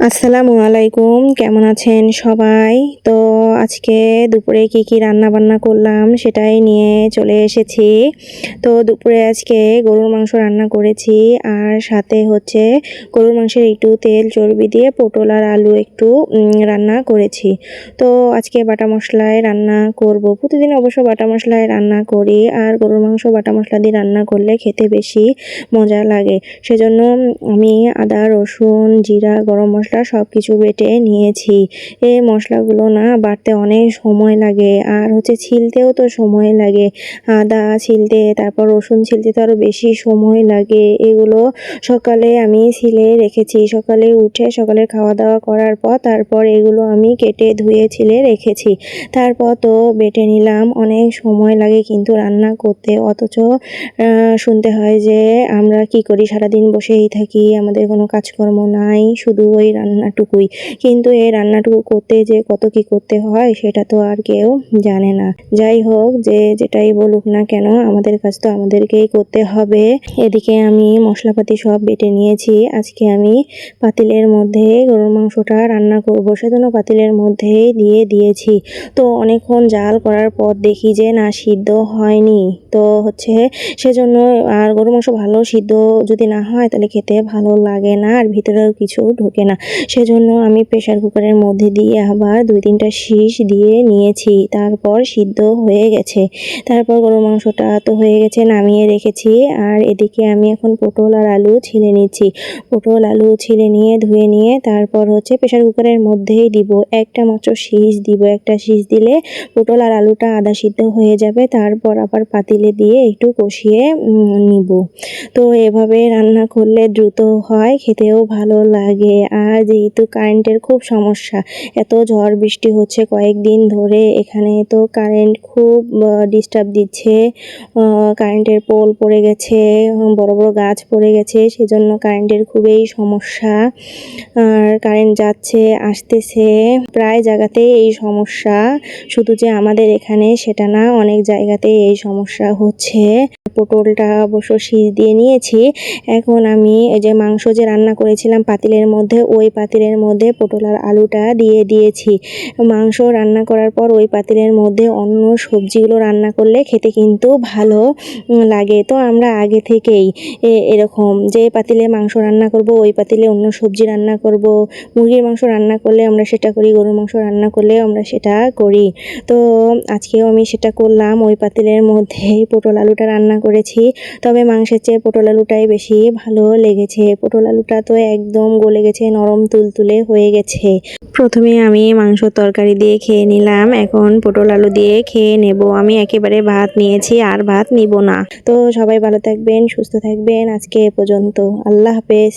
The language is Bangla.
আসসালামু আলাইকুম, কেমন আছেন সবাই? তো আজকে দুপুরে কি রান্না বান্না করলাম সেটাই নিয়ে চলে এসেছি। তো দুপুরে আজকে গরুর মাংস রান্না করেছি, আর সাথে হচ্ছে গরুর মাংসের একটু তেল চর্বি দিয়ে পটল আর আলু একটু রান্না করেছি। তো আজকে বাটা মশলায় রান্না করব। প্রতিদিন অবশ্য বাটা মশলায় রান্না করি, আর গরুর মাংস বাটা মশলা দিয়ে রান্না করলে খেতে বেশি মজা লাগে। সেজন্য আমি আদা, রসুন, জিরা, গরম মশলা সব কিছু বেটে নিয়েছি। এই মশলাগুলো না বাটতে অনেক সময় লাগে, আর হচ্ছে ছিলতেও তো সময় লাগে। আদা ছিলতে, তারপর রসুন ছিলতে তো আরও বেশি সময় লাগে। এগুলো সকালে আমি ছিলে রেখেছি। সকালে উঠে সকালের খাওয়া দাওয়া করার পর তারপর এগুলো আমি কেটে ধুয়ে ছিলে রেখেছি। তারপর তো বেটে নিলাম। অনেক সময় লাগে কিন্তু রান্না করতে, অথচ শুনতে হয় যে আমরা কি করি, সারাদিন বসেই থাকি, আমাদের কোনো কাজকর্ম নাই, শুধু ওই রান্নাটুকুই। কিন্তু এই রান্নাটুকু করতে যে কত কি করতে হয় সেটা তো আর কেউ জানে না। যাই হোক, যে যেটাই বলুক না কেন, আমাদের কাজ তো আমাদেরকেই করতে হবে। এদিকে আমি মশলাপাতি সব বেটে নিয়েছি। আজকে আমি পাতিলের মধ্যে গরুর মাংসটা রান্না করব, সেজন্য পাতিলের মধ্যে দিয়ে দিয়েছি। তো অনেকক্ষণ জাল করার পর দেখি যে না, সিদ্ধ হয়নি। তো হচ্ছে সেজন্য, আর গরুর মাংস ভালো সিদ্ধ যদি না হয় তাহলে খেতে ভালো লাগে না, আর ভিতরেও কিছু ঢোকে না। সেজন্য আমি প্রেসার কুকারের মধ্যে দিয়ে আবার 2-3টা শীষ দিয়ে নিয়েছি। তারপর সিদ্ধ হয়ে গেছে। তারপর গরুর মাংসটা তো হয়ে গেছে, নামিয়ে রেখেছি। আর এদিকে আমি এখন পটল আর আলু ছিলে নিচ্ছি। পটল আলু ছিলে নিয়ে ধুয়ে নিয়ে তারপর হচ্ছে প্রেসার কুকারের মধ্যেই দিব। একটা মাত্র শীষ দিব। একটা শীষ দিলে পটল আর আলুটা আধা সিদ্ধ হয়ে যাবে। তারপর আবার পাতিলে দিয়ে একটু কষিয়ে নিব। তো এভাবে রান্না করলে দ্রুত হয়, খেতেও ভালো লাগে। আর যেহেতু কারেন্টের খুব সমস্যা, এত ঝড় বৃষ্টি হচ্ছে কয়েকদিন ধরে, এখানে তো কারেন্ট খুব ডিস্টার্ব দিচ্ছে। কারেন্টের পোল পড়ে গেছে, বড় বড় গাছ পড়ে গেছে, সেজন্য কারেন্টের খুবই সমস্যা। আর কারেন্ট যাচ্ছে আসতেছে, প্রায় জায়গাতেই এই সমস্যা। শুধু যে আমাদের এখানে সেটা না, অনেক জায়গাতেই এই সমস্যা হচ্ছে। পটলটা অবশ্য শীষ দিয়ে নিয়েছি। এখন আমি এই যে মাংস যে রান্না করেছিলাম পাতিলের মধ্যে, ওই পাতিলের মধ্যে পটল আর আলুটা দিয়ে দিয়েছি। মাংস রান্না করার পর ওই পাতিলের মধ্যে অন্য সবজিগুলো রান্না করলে খেতে কিন্তু ভালো লাগে। তো আমরা আগে থেকেই এরকম যে পাতিলে মাংস রান্না করব ওই পাতিলে অন্য সবজি রান্না করব। মুরগির মাংস রান্না করলে আমরা সেটা করি, গরুর মাংস রান্না করলে আমরা সেটা করি। তো আজকেও আমি সেটা করলাম, ওই পাতিলের মধ্যেই পটল আলুটা রান্না করেছি। তবে মাংসের চেয়ে পটল আলুটাই বেশি ভালো লেগেছে। পটল আলুটা তো একদম গলে গেছে, নরম তুলতুলে হয়ে গেছে। প্রথমে আমি মাংস তরকারি দিয়ে খেয়ে নিলাম, এখন পটল আলু দিয়ে খেয়ে নেব। আমি একেবারে ভাত নিয়েছি, আর ভাত নিব না। তো সবাই ভালো থাকবেন, সুস্থ থাকবেন। আজকে এ পর্যন্ত। আল্লাহ হাফেজ।